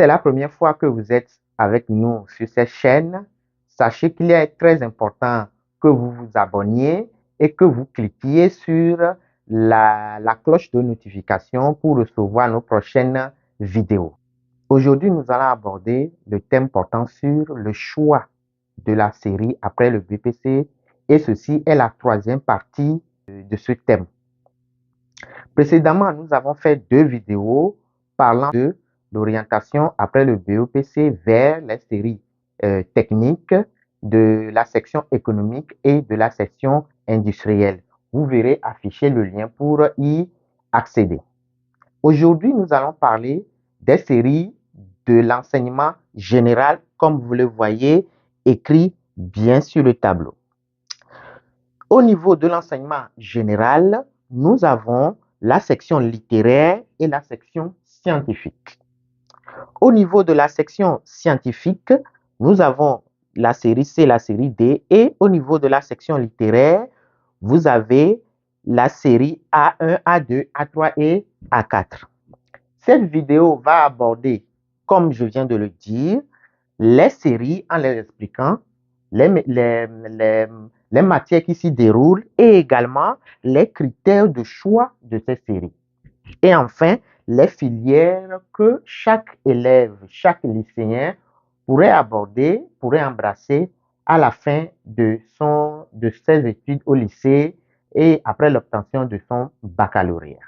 c'est la première fois que vous êtes avec nous sur cette chaîne, sachez qu'il est très important que vous vous abonniez et que vous cliquiez sur la cloche de notification pour recevoir nos prochaines vidéos. Aujourd'hui, nous allons aborder le thème portant sur le choix de la série après le BPC et ceci est la troisième partie de ce thème. Précédemment, nous avons fait 2 vidéos parlant de l'orientation après le BEPC vers les séries techniques de la section économique et de la section industrielle. Vous verrez afficher le lien pour y accéder. Aujourd'hui, nous allons parler des séries de l'enseignement général, comme vous le voyez écrit bien sur le tableau. Au niveau de l'enseignement général, nous avons la section littéraire et la section scientifique. Au niveau de la section scientifique, nous avons la série C, la série D, et au niveau de la section littéraire, vous avez la série A1, A2, A3 et A4. Cette vidéo va aborder, comme je viens de le dire, les séries en les expliquant, les matières qui s'y déroulent et également les critères de choix de ces séries. Et enfin, les filières que chaque élève, chaque lycéen pourrait aborder, pourrait embrasser à la fin de ses études au lycée et après l'obtention de son baccalauréat.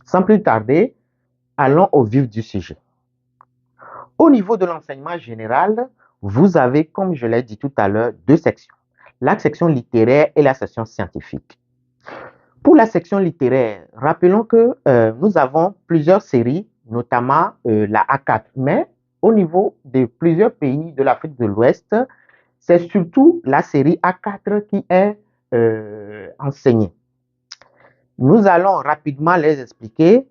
Sans plus tarder, allons au vif du sujet. Au niveau de l'enseignement général, vous avez, comme je l'ai dit tout à l'heure, 2 sections. La section littéraire et la section scientifique. Pour la section littéraire, rappelons que nous avons plusieurs séries, notamment la A4. Mais au niveau de plusieurs pays de l'Afrique de l'Ouest, c'est surtout la série A4 qui est enseignée. Nous allons rapidement les expliquer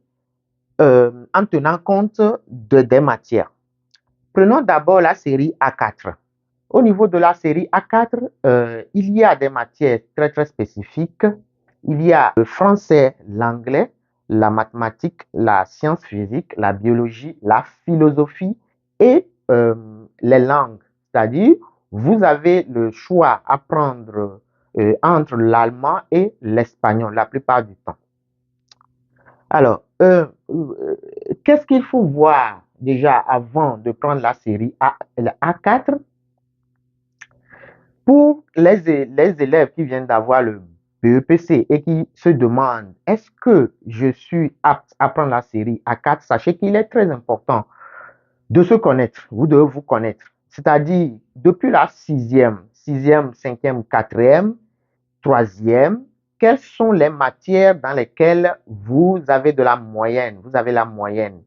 en tenant compte des matières. Prenons d'abord la série A4. Au niveau de la série A4, il y a des matières très spécifiques. Il y a le français, l'anglais, la mathématique, la science physique, la biologie, la philosophie et les langues. C'est-à-dire, vous avez le choix à prendre entre l'allemand et l'espagnol la plupart du temps. Alors, qu'est-ce qu'il faut voir déjà avant de prendre la série A4? Pour les élèves qui viennent d'avoir le BEPC et qui se demandent est-ce que je suis apte à prendre la série A4, sachez qu'il est très important de se connaître, vous devez vous connaître. C'est-à-dire, depuis la 6e, 5e, 4e, 3e, quelles sont les matières dans lesquelles vous avez de la moyenne, vous avez la moyenne.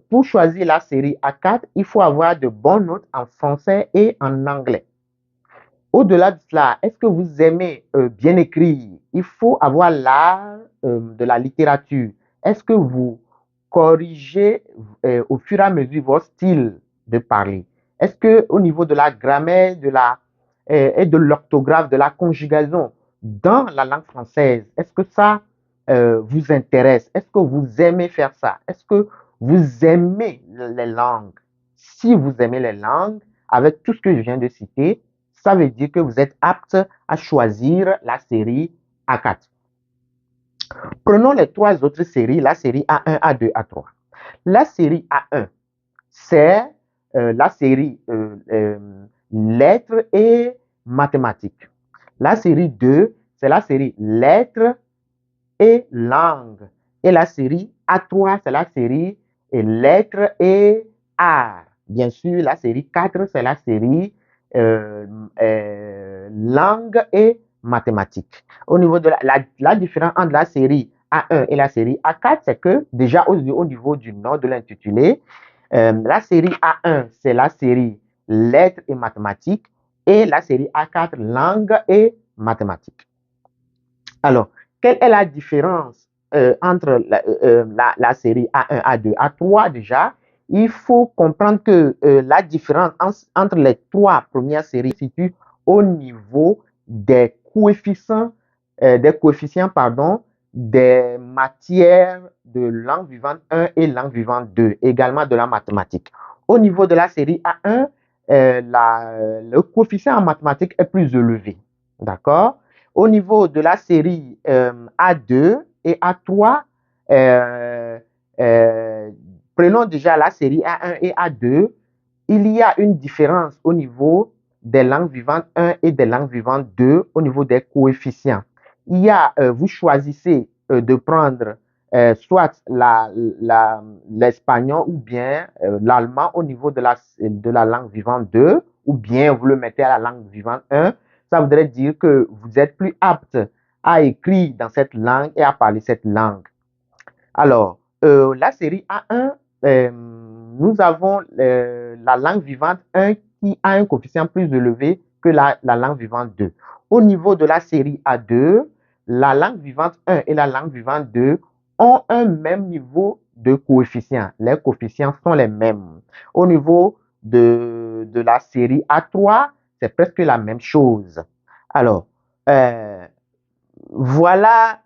Pour choisir la série A4, il faut avoir de bonnes notes en français et en anglais. Au-delà de cela, est-ce que vous aimez bien écrire? Il faut avoir l'art de la littérature. Est-ce que vous corrigez au fur et à mesure votre style de parler? Est-ce que au niveau de la grammaire, et de l'orthographe, de la conjugaison dans la langue française, est-ce que ça vous intéresse? Est-ce que vous aimez faire ça? Est-ce que vous aimez les langues? Si vous aimez les langues, avec tout ce que je viens de citer, ça veut dire que vous êtes apte à choisir la série A4. Prenons les 3 autres séries, la série A1, A2, A3. La série A1, c'est la série lettres et mathématiques. La série 2, c'est la série lettres et langues. Et la série A3, c'est la série lettres et arts. Bien sûr, la série 4, c'est la série langue et mathématiques. Au niveau de la différence entre la série A1 et la série A4, c'est que déjà au niveau du nom de l'intitulé, la série A1, c'est la série lettres et mathématiques et la série A4, langue et mathématiques. Alors, quelle est la différence entre la série A1, A2, A3 déjà? Il faut comprendre que la différence entre les 3 premières séries se situe au niveau des coefficients, des matières de langue vivante 1 et langue vivante 2, également de la mathématique. Au niveau de la série A1, le coefficient en mathématiques est plus élevé. D'accord? Au niveau de la série A2 et A3, prenons déjà la série A1 et A2, il y a une différence au niveau des langues vivantes 1 et des langues vivantes 2 au niveau des coefficients. Vous choisissez de prendre soit l'espagnol ou bien l'allemand au niveau de la langue vivante 2, ou bien vous le mettez à la langue vivante 1. Ça voudrait dire que vous êtes plus apte à écrire dans cette langue et à parler cette langue. Alors, la série A1, nous avons la langue vivante 1 qui a un coefficient plus élevé que la langue vivante 2. Au niveau de la série A2, la langue vivante 1 et la langue vivante 2 ont un même niveau de coefficient. Les coefficients sont les mêmes. Au niveau de la série A3, c'est presque la même chose. Alors, voilà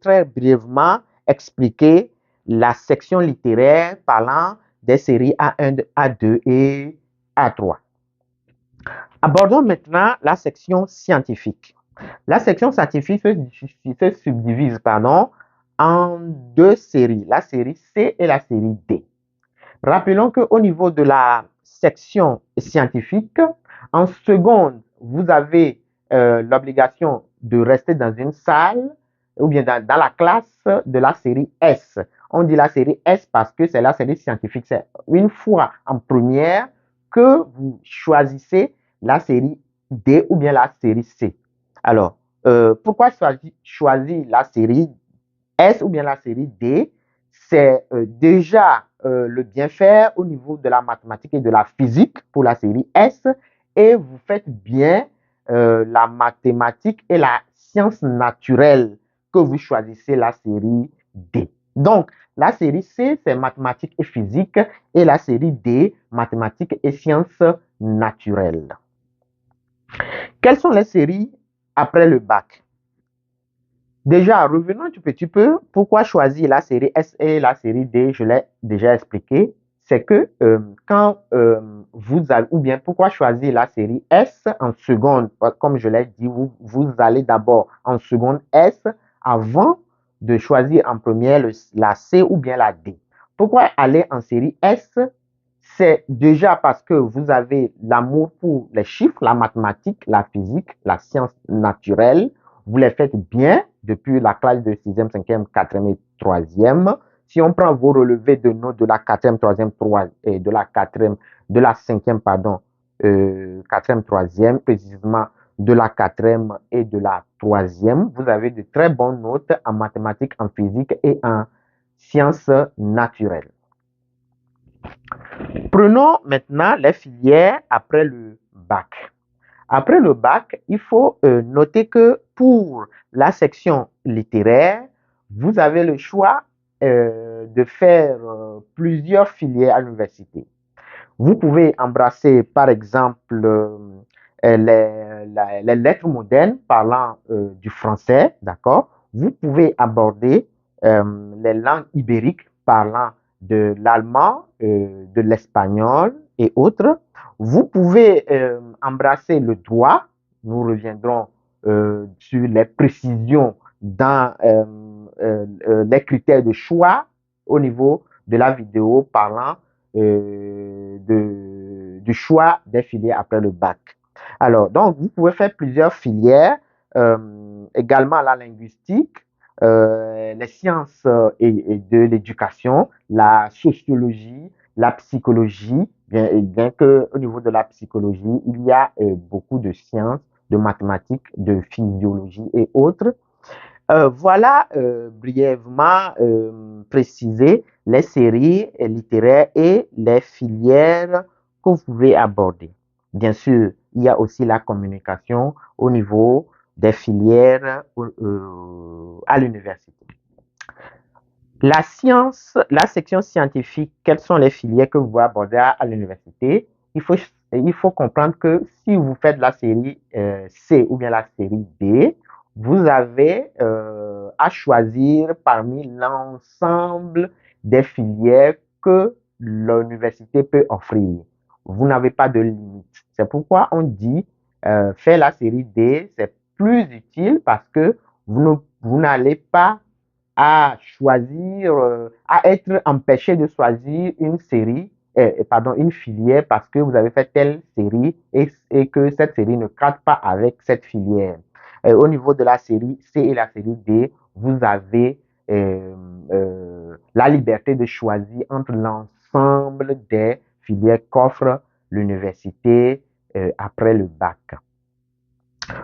très brièvement expliquer la section littéraire parlant des séries A1, A2 et A3. Abordons maintenant la section scientifique. La section scientifique se subdivise en deux séries, la série C et la série D. Rappelons qu'au niveau de la section scientifique, en seconde, vous avez l'obligation de rester dans une salle ou bien dans la classe de la série S. On dit la série S parce que c'est la série scientifique. C'est une fois en première que vous choisissez la série D ou bien la série C. Alors, pourquoi choisir la série S ou bien la série D? C'est déjà le bien faire au niveau de la mathématique et de la physique pour la série S, et vous faites bien la mathématique et la science naturelle que vous choisissez la série D. Donc, la série C, c'est mathématiques et physique, et la série D, mathématiques et sciences naturelles. Quelles sont les séries après le bac? Déjà, revenons un tout petit peu. Pourquoi choisir la série S et la série D? Je l'ai déjà expliqué. C'est que quand vous avez, ou bien pourquoi choisir la série S en seconde? Comme je l'ai dit, vous allez d'abord en seconde S avant de choisir en première la C ou bien la D. Pourquoi aller en série S? C'est déjà parce que vous avez l'amour pour les chiffres, la mathématique, la physique, la science naturelle. Vous les faites bien depuis la classe de 6e, 5e, 4e et 3e. Si on prend vos relevés de notes de la 4e, 3e, 3 et de la 4e, de la 5e, pardon, 4e, 3e, précisément de la 4e et de la 3e, vous avez de très bonnes notes en mathématiques, en physique et en sciences naturelles. Prenons maintenant les filières après le bac. Après le bac, il faut noter que pour la section littéraire, vous avez le choix de faire plusieurs filières à l'université. Vous pouvez embrasser, par exemple, les lettres modernes parlant du français, d'accord? Vous pouvez aborder les langues ibériques parlant de l'allemand, de l'espagnol et autres. Vous pouvez embrasser le droit. Nous reviendrons sur les précisions dans les critères de choix au niveau de la vidéo parlant du choix des filières après le bac. Alors, donc, vous pouvez faire plusieurs filières, également la linguistique, les sciences et de l'éducation, la sociologie, la psychologie, bien qu'au niveau de la psychologie, il y a beaucoup de sciences, de mathématiques, de physiologie et autres. Voilà brièvement préciser les séries littéraires et les filières que vous pouvez aborder. Bien sûr, il y a aussi la communication au niveau des filières à l'université. La science, la section scientifique, quelles sont les filières que vous pouvez aborder à l'université? Il faut comprendre que si vous faites la série C ou bien la série D, vous avez à choisir parmi l'ensemble des filières que l'université peut offrir. Vous n'avez pas de limite. C'est pourquoi on dit faire la série D, c'est plus utile parce que vous n'allez pas à choisir, à être empêché de choisir une série, pardon, une filière parce que vous avez fait telle série et que cette série ne cadre pas avec cette filière. Au niveau de la série C et la série D, vous avez la liberté de choisir entre l'ensemble des filières qu'offre l'université après le bac.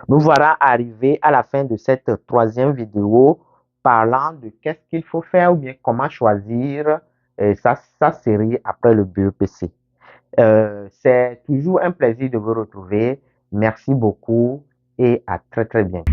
Nous voilà arrivés à la fin de cette troisième vidéo parlant de qu'est-ce qu'il faut faire ou bien comment choisir sa série après le BEPC. C'est toujours un plaisir de vous retrouver. Merci beaucoup et à très très bientôt.